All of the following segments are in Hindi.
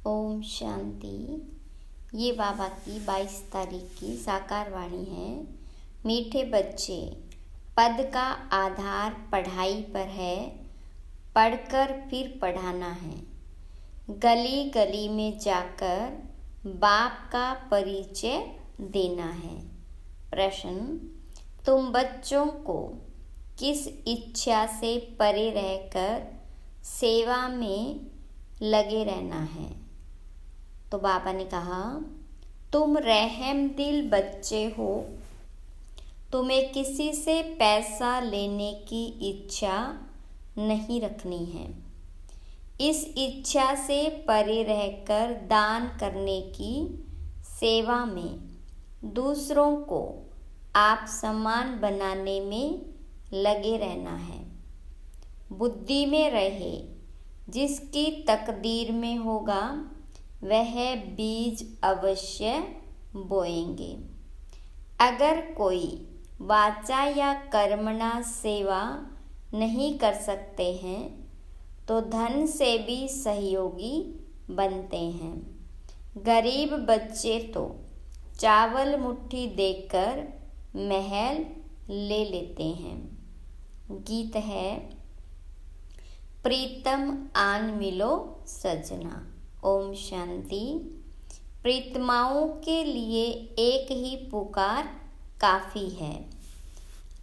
ओम शांति। ये बाबा की 22 तारीख की साकार वाणी है। मीठे बच्चे, पद का आधार पढ़ाई पर है, पढ़कर फिर पढ़ाना है। गली गली में जाकर बाप का परिचय देना है। प्रश्न: तुम बच्चों को किस इच्छा से परे रहकर सेवा में लगे रहना है? तो बाबा ने कहा, तुम रहम दिल बच्चे हो, तुम्हें किसी से पैसा लेने की इच्छा नहीं रखनी है। इस इच्छा से परे रहकर दान करने की सेवा में, दूसरों को आप समान बनाने में लगे रहना है। बुद्धि में रहे, जिसकी तकदीर में होगा वह बीज अवश्य बोएंगे। अगर कोई वाचा या कर्मणा सेवा नहीं कर सकते हैं तो धन से भी सहयोगी बनते हैं। गरीब बच्चे तो चावल मुट्ठी देकर महल ले लेते हैं। गीत है, प्रीतम आन मिलो सजना। ओम शांति। प्रीतमाओं के लिए एक ही पुकार काफ़ी है।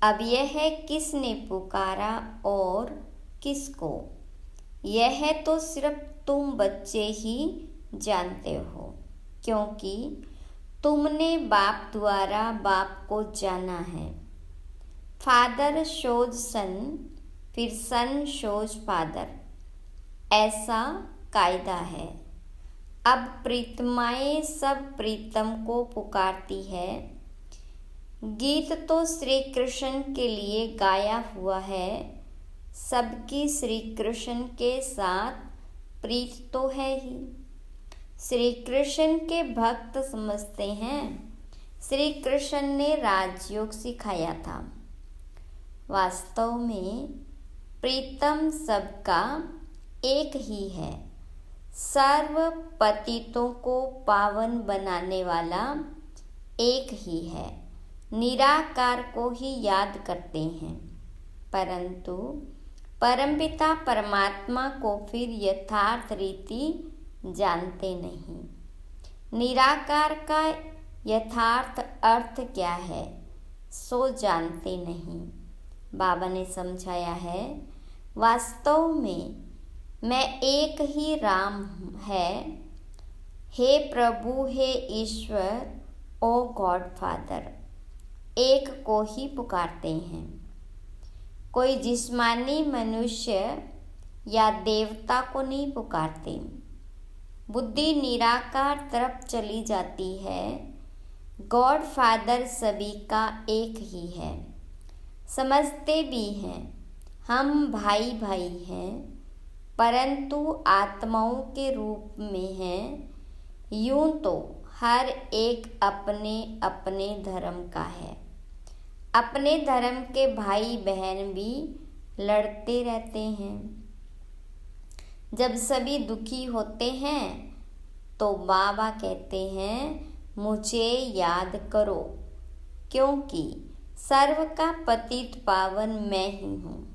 अब यह किसने पुकारा और किसको, यह तो सिर्फ तुम बच्चे ही जानते हो, क्योंकि तुमने बाप द्वारा बाप को जाना है। फादर शोज सन, फिर सन शोज फादर, ऐसा कायदा है। अब प्रीतमाएं सब प्रीतम को पुकारती है। गीत तो श्री कृष्ण के लिए गाया हुआ है। सबकी श्री कृष्ण के साथ प्रीत तो है ही। श्री कृष्ण के भक्त समझते हैं श्री कृष्ण ने राजयोग सिखाया था। वास्तव में प्रीतम सबका एक ही है। सर्व पतितों को पावन बनाने वाला एक ही है। निराकार को ही याद करते हैं, परंतु परमपिता परमात्मा को फिर यथार्थ रीति जानते नहीं। निराकार का यथार्थ अर्थ क्या है सो जानते नहीं। बाबा ने समझाया है, वास्तव में मैं एक ही राम है। हे प्रभु, हे ईश्वर, ओ गॉड फादर, एक को ही पुकारते हैं। कोई जिस्मानी मनुष्य या देवता को नहीं पुकारते। बुद्धि निराकार तरफ चली जाती है। गॉड फादर सभी का एक ही है। समझते भी हैं हम भाई भाई हैं, परंतु आत्माओं के रूप में हैं। यूं तो हर एक अपने अपने धर्म का है। अपने धर्म के भाई बहन भी लड़ते रहते हैं। जब सभी दुखी होते हैं तो बाबा कहते हैं, मुझे याद करो, क्योंकि सर्व का पतित पावन मैं ही हूँ।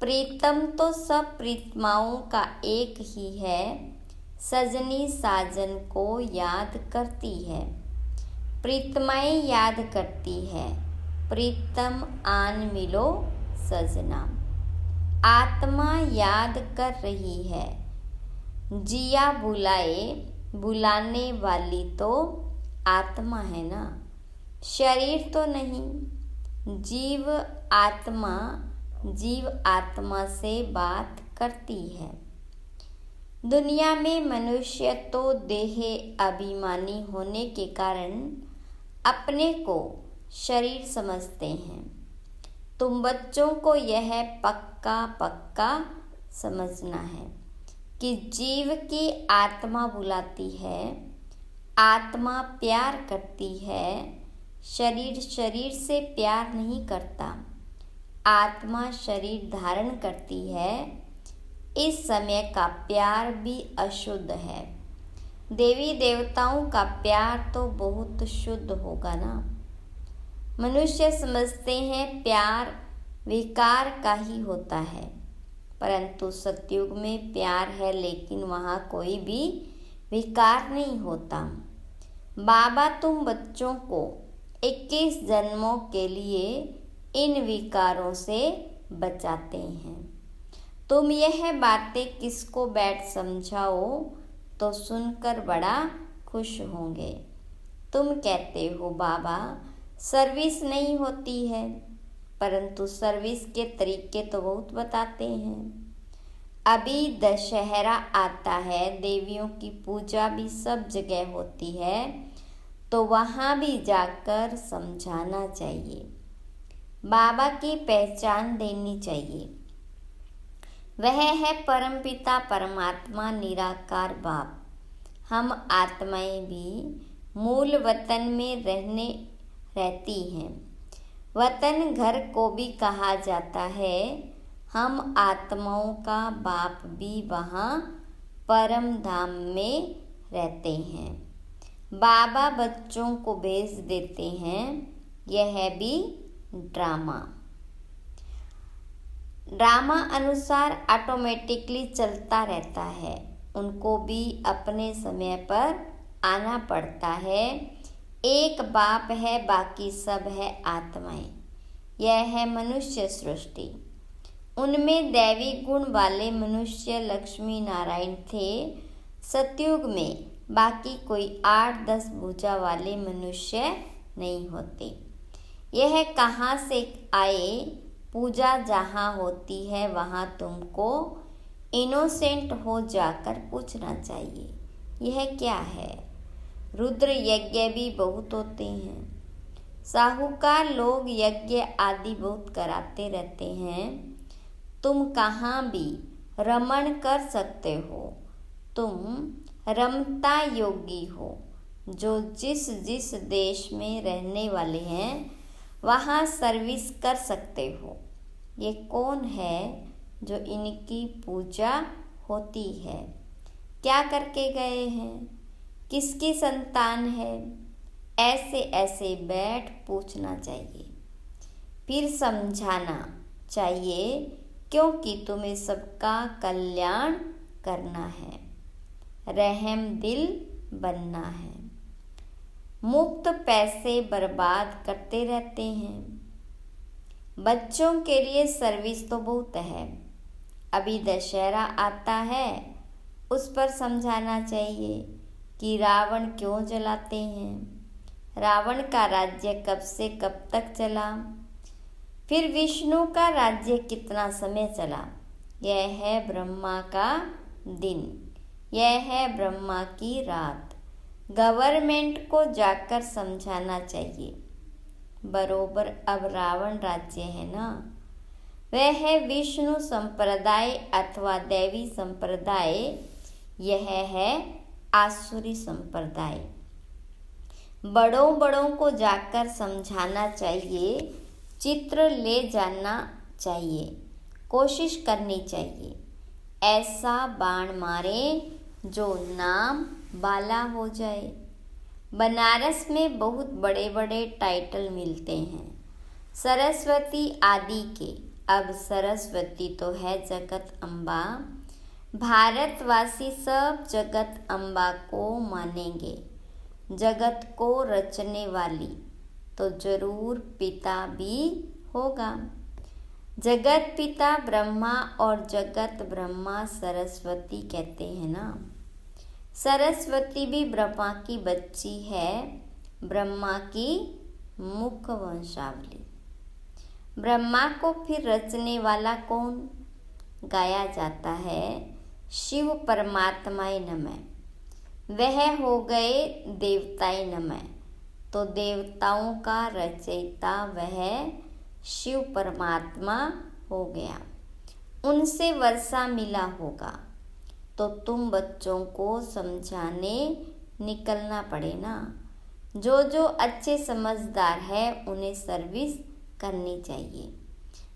प्रीतम तो सब प्रीतमाओं का एक ही है। सजनी साजन को याद करती है, प्रीतमाएं याद करती है। प्रीतम आन मिलो सजना, आत्मा याद कर रही है। जिया बुलाए, बुलाने वाली तो आत्मा है ना, शरीर तो नहीं। जीव आत्मा से बात करती है। दुनिया में मनुष्य तो देह अभिमानी होने के कारण अपने को शरीर समझते हैं। तुम बच्चों को यह पक्का समझना है कि जीव की आत्मा बुलाती है, आत्मा प्यार करती है। शरीर से प्यार नहीं करता। आत्मा शरीर धारण करती है। इस समय का प्यार भी अशुद्ध है। देवी देवताओं का प्यार तो बहुत शुद्ध होगा ना। मनुष्य समझते हैं प्यार विकार का ही होता है, परंतु सतयुग में प्यार है, लेकिन वहाँ कोई भी विकार नहीं होता। बाबा तुम बच्चों को 21 जन्मों के लिए इन विकारों से बचाते हैं। तुम यह बातें किसको बैठ समझाओ तो सुनकर बड़ा खुश होंगे। तुम कहते हो बाबा सर्विस नहीं होती है, परंतु सर्विस के तरीके तो बहुत बताते हैं। अभी दशहरा आता है, देवियों की पूजा भी सब जगह होती है, तो वहाँ भी जाकर समझाना चाहिए, बाबा की पहचान देनी चाहिए। वह है परमपिता परमात्मा निराकार बाप। हम आत्माएं भी मूल वतन में रहती हैं। वतन घर को भी कहा जाता है। हम आत्माओं का बाप भी वहाँ परम धाम में रहते हैं। बाबा बच्चों को भेज देते हैं। यह भी ड्रामा अनुसार ऑटोमेटिकली चलता रहता है। उनको भी अपने समय पर आना पड़ता है। एक बाप है, बाकी सब है आत्माएं। यह है मनुष्य सृष्टि। उनमें दैवी गुण वाले मनुष्य लक्ष्मी नारायण थे सतयुग में। बाकी कोई 8-10 भुजा वाले मनुष्य नहीं होते। यह कहाँ से आए? पूजा जहाँ होती है वहाँ तुमको इनोसेंट हो जाकर पूछना चाहिए, यह क्या है? रुद्र यज्ञ भी बहुत होते हैं। साहूकार लोग यज्ञ आदि बहुत कराते रहते हैं। तुम कहाँ भी रमण कर सकते हो। तुम रमता योगी हो। जो जिस जिस देश में रहने वाले हैं वहाँ सर्विस कर सकते हो। ये कौन है जो इनकी पूजा होती है? क्या करके गए हैं? किसकी संतान है? ऐसे ऐसे बैठ पूछना चाहिए, फिर समझाना चाहिए, क्योंकि तुम्हें सबका कल्याण करना है, रहम दिल बनना है। मुफ्त पैसे बर्बाद करते रहते हैं। बच्चों के लिए सर्विस तो बहुत है। अभी दशहरा आता है, उस पर समझाना चाहिए कि रावण क्यों जलाते हैं, रावण का राज्य कब से कब तक चला, फिर विष्णु का राज्य कितना समय चला। यह है ब्रह्मा का दिन, यह है ब्रह्मा की रात। गवर्नमेंट को जाकर समझाना चाहिए। बरोबर अब रावण राज्य है ना, वह है विष्णु संप्रदाय अथवा दैवी संप्रदाय, यह है आसुरी संप्रदाय। बड़ों को जाकर समझाना चाहिए, चित्र ले जाना चाहिए, कोशिश करनी चाहिए। ऐसा बाण मारे जो नाम बाला हो जाए। बनारस में बहुत बड़े बड़े टाइटल मिलते हैं सरस्वती आदि के। अब सरस्वती तो है जगत अम्बा। भारतवासी सब जगत अम्बा को मानेंगे। जगत को रचने वाली तो जरूर पिता भी होगा। जगत पिता ब्रह्मा और जगत ब्रह्मा सरस्वती कहते हैं ना। सरस्वती भी ब्रह्मा की बच्ची है, ब्रह्मा की मुख्य वंशावली। ब्रह्मा को फिर रचने वाला कौन? गाया जाता है शिव परमात्माय नमः। वह हो गए देवताय नमः। तो देवताओं का रचयिता वह शिव परमात्मा हो गया। उनसे वर्षा मिला होगा, तो तुम बच्चों को समझाने निकलना पड़े ना। जो अच्छे समझदार है उन्हें सर्विस करनी चाहिए।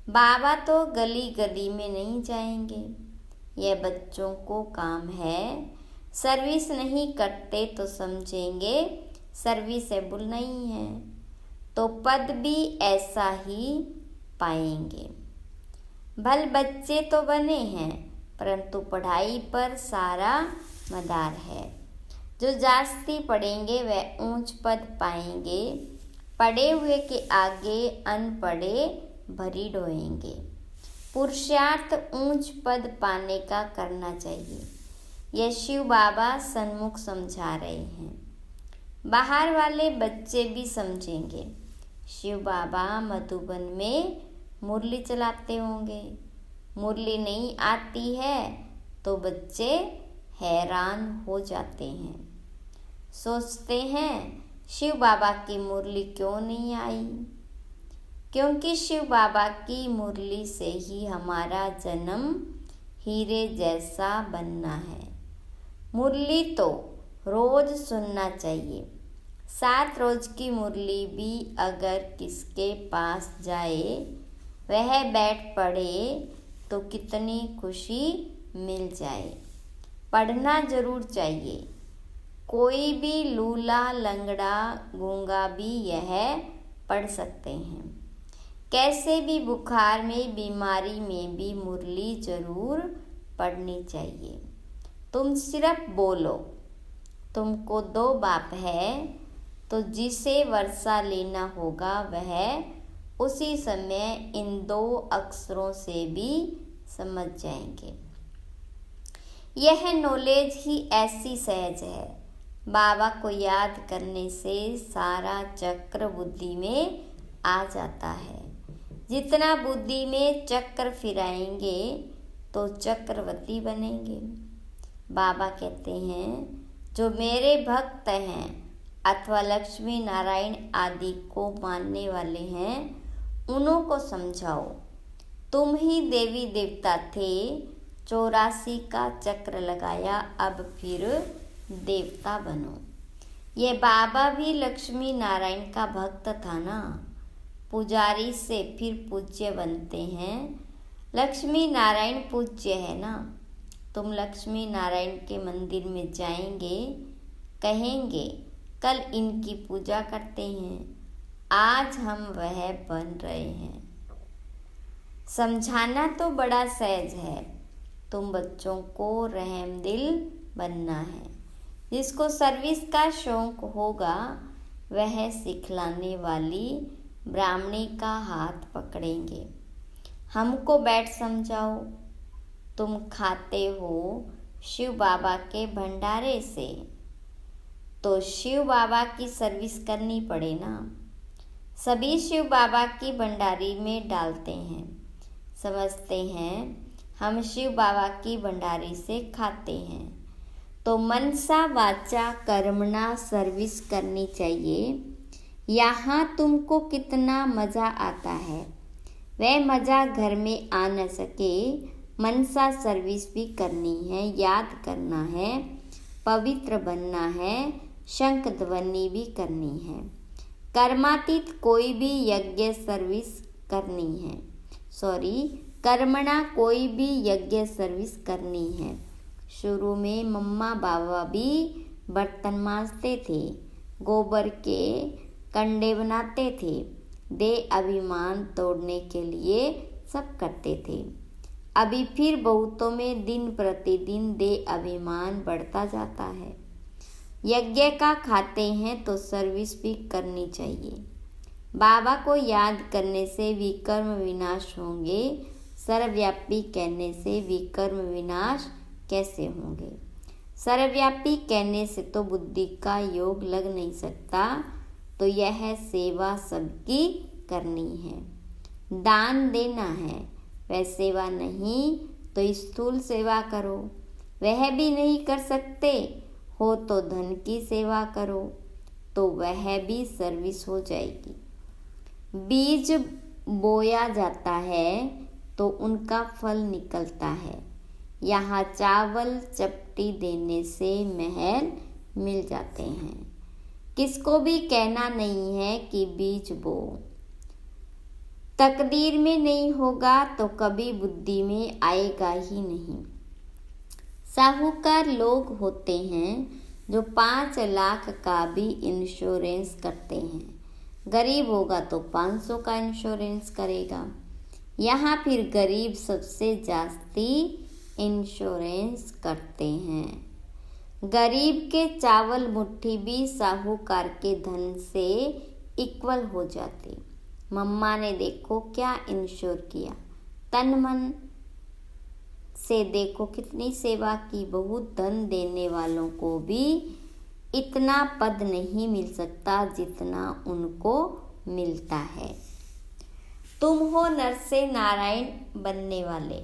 बाबा तो गली गली में नहीं जाएंगे। यह बच्चों को काम है। सर्विस नहीं करते तो समझेंगे सर्विसेबल नहीं है, तो पद भी ऐसा ही पाएंगे। भल बच्चे तो बने हैं, परंतु पढ़ाई पर सारा मदार है। जो जास्ती पढ़ेंगे वह ऊंच पद पाएंगे, पढ़े हुए के आगे अनपढ़े भरी ढोएंगे। पुरुषार्थ ऊंच पद पाने का करना चाहिए, यह शिव बाबा सन्मुख समझा रहे हैं। बाहर वाले बच्चे भी समझेंगे। शिव बाबा मधुबन में मुरली चलाते होंगे। मुरली नहीं आती है तो बच्चे हैरान हो जाते हैं, सोचते हैं शिव बाबा की मुरली क्यों नहीं आई। क्योंकि शिव बाबा की मुरली से ही हमारा जन्म हीरे जैसा बनना है। मुरली तो रोज सुनना चाहिए। 7 रोज की मुरली भी अगर किसके पास जाए, वह बैठ पढ़े तो कितनी खुशी मिल जाए। पढ़ना जरूर चाहिए। कोई भी लूला लंगड़ा गूंगा भी यह पढ़ सकते हैं। कैसे भी बुखार में बीमारी में भी मुरली जरूर पढ़नी चाहिए। तुम सिर्फ बोलो, तुमको 2 बाप है, तो जिसे वर्षा लेना होगा वह उसी समय इन 2 अक्षरों से भी समझ जाएंगे। यह नॉलेज ही ऐसी सहज है। बाबा को याद करने से सारा चक्र बुद्धि में आ जाता है। जितना बुद्धि में चक्र फिराएंगे तो चक्रवर्ती बनेंगे। बाबा कहते हैं, जो मेरे भक्त हैं अथवा लक्ष्मी नारायण आदि को मानने वाले हैं, उन्हों को समझाओ, तुम ही देवी देवता थे, 84 का चक्र लगाया, अब फिर देवता बनो। ये बाबा भी लक्ष्मी नारायण का भक्त था ना। पुजारी से फिर पूज्य बनते हैं। लक्ष्मी नारायण पूज्य है ना। तुम लक्ष्मी नारायण के मंदिर में जाएंगे, कहेंगे कल इनकी पूजा करते हैं, आज हम वह बन रहे हैं। समझाना तो बड़ा सहज है। तुम बच्चों को रहमदिल बनना है। जिसको सर्विस का शौक होगा वह सिखलाने वाली ब्राह्मणी का हाथ पकड़ेंगे। हमको बैठ समझाओ, तुम खाते हो शिव बाबा के भंडारे से, तो शिव बाबा की सर्विस करनी पड़े ना। सभी शिव बाबा की भंडारी में डालते हैं, समझते हैं हम शिव बाबा की भंडारी से खाते हैं, तो मनसा वाचा कर्मणा सर्विस करनी चाहिए। यहाँ तुमको कितना मज़ा आता है, वह मज़ा घर में आ न सके। मनसा सर्विस भी करनी है, याद करना है, पवित्र बनना है, शंख ध्वनि भी करनी है। कर्मातीत कोई भी यज्ञ सर्विस करनी है, कर्मणा कोई भी यज्ञ सर्विस करनी है। शुरू में मम्मा बाबा भी बर्तन मांजते थे, गोबर के कंडे बनाते थे, देह अभिमान तोड़ने के लिए सब करते थे। अभी फिर बहुतों में दिन प्रतिदिन देह अभिमान बढ़ता जाता है। यज्ञ का खाते हैं तो सर्विस भी करनी चाहिए। बाबा को याद करने से विकर्म विनाश होंगे। सर्वव्यापी कहने से विकर्म विनाश कैसे होंगे? सर्वव्यापी कहने से तो बुद्धि का योग लग नहीं सकता, तो यह सेवा सबकी करनी है। दान देना है, वह सेवा नहीं तो स्थूल सेवा करो। वह भी नहीं कर सकते हो तो धन की सेवा करो, तो वह भी सर्विस हो जाएगी। बीज बोया जाता है तो उनका फल निकलता है। यहाँ चावल चपटी देने से महल मिल जाते हैं। किसको भी कहना नहीं है कि बीज बो। तकदीर में नहीं होगा तो कभी बुद्धि में आएगा ही नहीं। साहूकार लोग होते हैं जो 5 लाख का भी इंश्योरेंस करते हैं। गरीब होगा तो 500 का इंश्योरेंस करेगा। यहाँ फिर गरीब सबसे जास्ती इंश्योरेंस करते हैं। गरीब के चावल मुट्ठी भी साहूकार के धन से इक्वल हो जाती। मम्मा ने देखो क्या इंश्योर किया, तन मन से देखो कितनी सेवा की। बहुत धन देने वालों को भी इतना पद नहीं मिल सकता जितना उनको मिलता है। तुम हो नर से नारायण बनने वाले,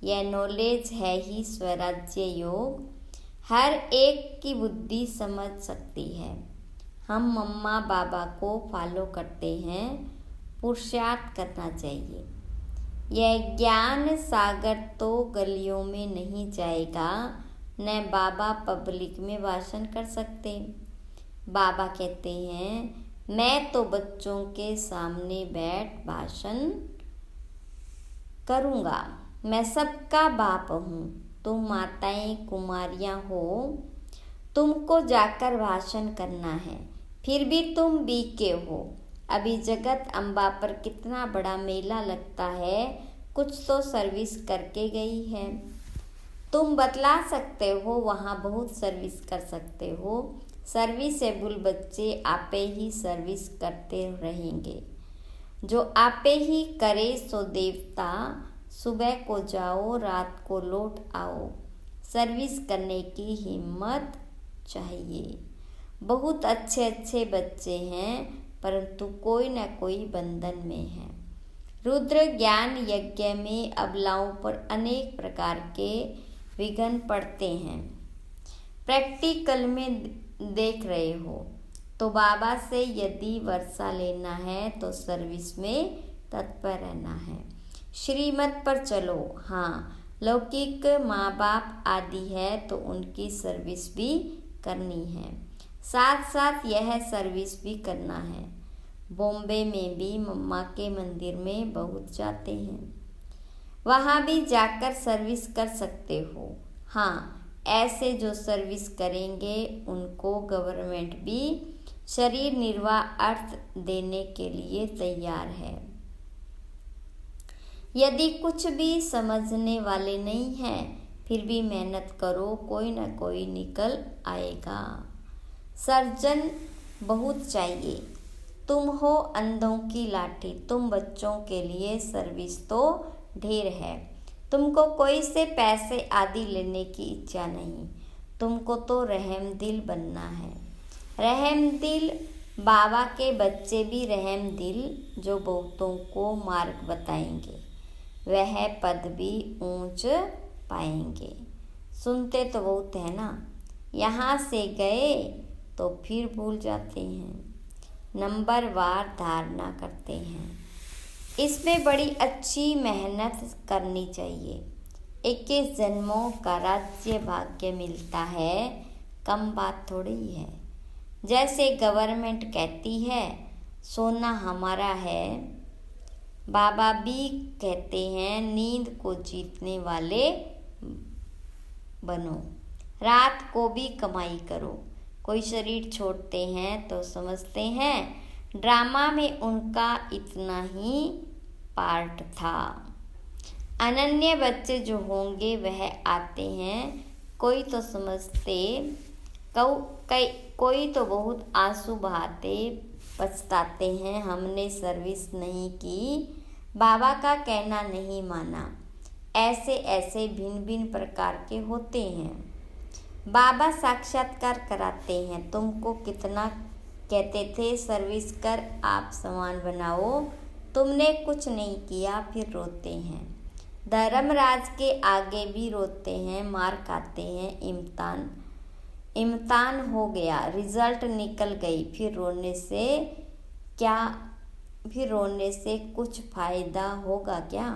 यह नॉलेज है ही स्वराज्य योग। हर एक की बुद्धि समझ सकती है। हम मम्मा बाबा को फॉलो करते हैं, पुरुषार्थ करना चाहिए। यह ज्ञान सागर तो गलियों में नहीं जाएगा, न बाबा पब्लिक में भाषण कर सकते। बाबा कहते हैं मैं तो बच्चों के सामने बैठ भाषण करूँगा। मैं सबका बाप हूँ, तुम माताएं कुमारियाँ हो, तुमको जाकर भाषण करना है, फिर भी तुम बीके हो। अभी जगत अम्बा पर कितना बड़ा मेला लगता है, कुछ तो सर्विस करके गई है। तुम बतला सकते हो, वहाँ बहुत सर्विस कर सकते हो। सर्विसेबल बच्चे आपे ही सर्विस करते रहेंगे। जो आपे ही करे सो देवता, सुबह को जाओ रात को लौट आओ। सर्विस करने की हिम्मत चाहिए। बहुत अच्छे अच्छे बच्चे हैं, परंतु कोई न कोई बंधन में है। रुद्र ज्ञान यज्ञ में अबलाओं पर अनेक प्रकार के विघ्न पड़ते हैं। प्रैक्टिकल में देख रहे हो तो बाबा से यदि वर्षा लेना है तो सर्विस में तत्पर रहना है। श्रीमत पर चलो। हाँ, लौकिक माँ बाप आदि है तो उनकी सर्विस भी करनी है, साथ साथ यह सर्विस भी करना है। बॉम्बे में भी मम्मा के मंदिर में बहुत जाते हैं, वहाँ भी जाकर सर्विस कर सकते हो। हाँ, ऐसे जो सर्विस करेंगे उनको गवर्नमेंट भी शरीर निर्वाह अर्थ देने के लिए तैयार है। यदि कुछ भी समझने वाले नहीं हैं, फिर भी मेहनत करो, कोई ना कोई निकल आएगा। सर्जन बहुत चाहिए। तुम हो अंधों की लाठी, तुम बच्चों के लिए सर्विस तो ढेर है। तुमको कोई से पैसे आदि लेने की इच्छा नहीं, तुमको तो रहम दिल बनना है। रहम दिल बाबा के बच्चे भी रहम दिल जो बहुतों को मार्ग बताएंगे, वह पद भी ऊंच पाएंगे। सुनते तो बहुत है ना, यहाँ से गए तो फिर भूल जाते हैं, नंबरवार धारणा करते हैं। इसमें बड़ी अच्छी मेहनत करनी चाहिए। 21 जन्मों का राज्य भाग्य मिलता है, कम बात थोड़ी है। जैसे गवर्नमेंट कहती है सोना हमारा है, बाबा भी कहते हैं नींद को जीतने वाले बनो, रात को भी कमाई करो। कोई शरीर छोड़ते हैं तो समझते हैं ड्रामा में उनका इतना ही पार्ट था। अनन्य बच्चे जो होंगे वह आते हैं, कोई तो समझते, कोई तो बहुत आंसू बहाते पछताते हैं हमने सर्विस नहीं की, बाबा का कहना नहीं माना। ऐसे ऐसे भिन्न भिन्न प्रकार के होते हैं। बाबा साक्षात्कार कराते हैं। तुमको कितना कहते थे सर्विस कर, आप समान बनाओ, तुमने कुछ नहीं किया, फिर रोते हैं। धर्मराज के आगे भी रोते हैं, मार खाते हैं। इम्तिहान हो गया, रिजल्ट निकल गई, फिर रोने से कुछ फायदा होगा क्या?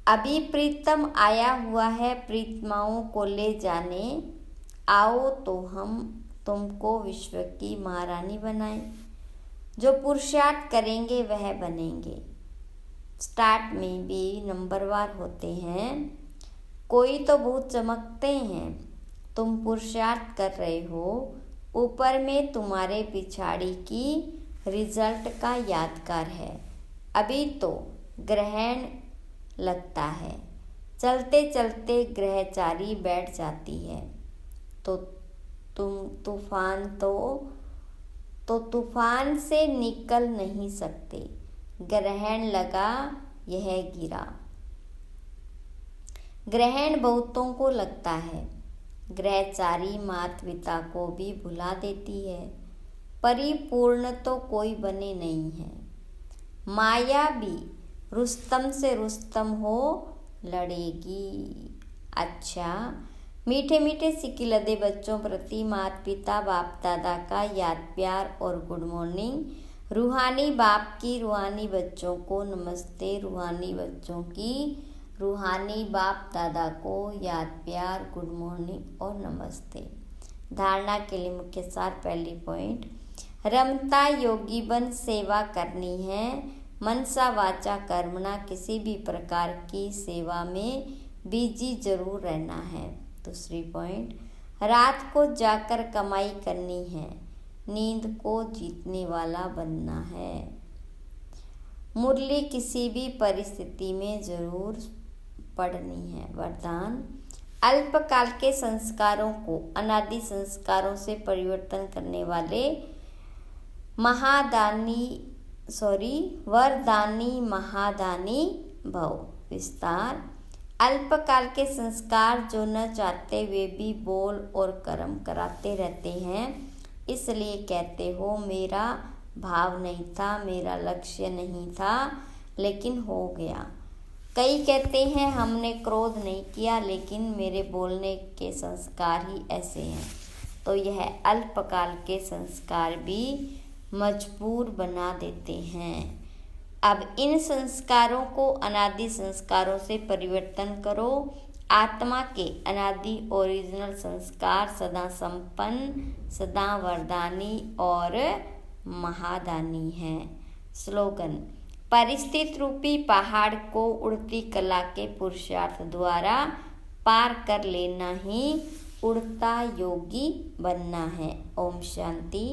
अभी प्रीतम आया हुआ है, प्रीतमाओं को ले जाने आओ तो हम तुमको विश्व की महारानी बनाएं। जो पुरुषार्थ करेंगे वह बनेंगे। स्टार्ट में भी नंबरवार होते हैं, कोई तो बहुत चमकते हैं, तुम पुरुषार्थ कर रहे हो, ऊपर में तुम्हारे पिछाड़ी की रिजल्ट का यादगार है। अभी तो ग्रहण लगता है, चलते चलते ग्रहचारी बैठ जाती है, तो तुम तूफान से निकल नहीं सकते। ग्रहण लगा, यह गिरा। ग्रहण बहुतों को लगता है, ग्रहचारी माता पिता को भी भुला देती है। परिपूर्ण तो कोई बने नहीं है। माया भी रुस्तम से रुस्तम हो लड़ेगी। अच्छा, मीठे मीठे सिकिलदे बच्चों प्रति माता पिता बाप दादा का याद प्यार और गुड मॉर्निंग। रूहानी बाप की रूहानी बच्चों को नमस्ते। रूहानी बच्चों की रूहानी बाप दादा को याद प्यार गुड मॉर्निंग और नमस्ते। धारणा के लिए मुख्य सार। पहली पॉइंट, रमता योगी बन सेवा करनी है। मनसा वाचा कर्मणा, किसी भी प्रकार की सेवा में बिजी जरूर रहना है। दूसरी पॉइंट, रात को जाकर कमाई करनी है, नींद को जीतने वाला बनना है। मुरली किसी भी परिस्थिति में जरूर पढ़नी है। वरदान, अल्पकाल के संस्कारों को अनादि संस्कारों से परिवर्तन करने वाले वरदानी महादानी भव। विस्तार, अल्पकाल के संस्कार जो न चाहते वे भी बोल और कर्म कराते रहते हैं, इसलिए कहते हो मेरा भाव नहीं था, मेरा लक्ष्य नहीं था, लेकिन हो गया। कई कहते हैं हमने क्रोध नहीं किया, लेकिन मेरे बोलने के संस्कार ही ऐसे हैं। तो यह अल्पकाल के संस्कार भी मजबूर बना देते हैं। अब इन संस्कारों को अनादि संस्कारों से परिवर्तन करो। आत्मा के अनादि ओरिजिनल संस्कार सदा संपन्न, सदा वरदानी और महादानी हैं। स्लोगन, परिस्थिति रूपी पहाड़ को उड़ती कला के पुरुषार्थ द्वारा पार कर लेना ही उड़ता योगी बनना है। ओम शांति।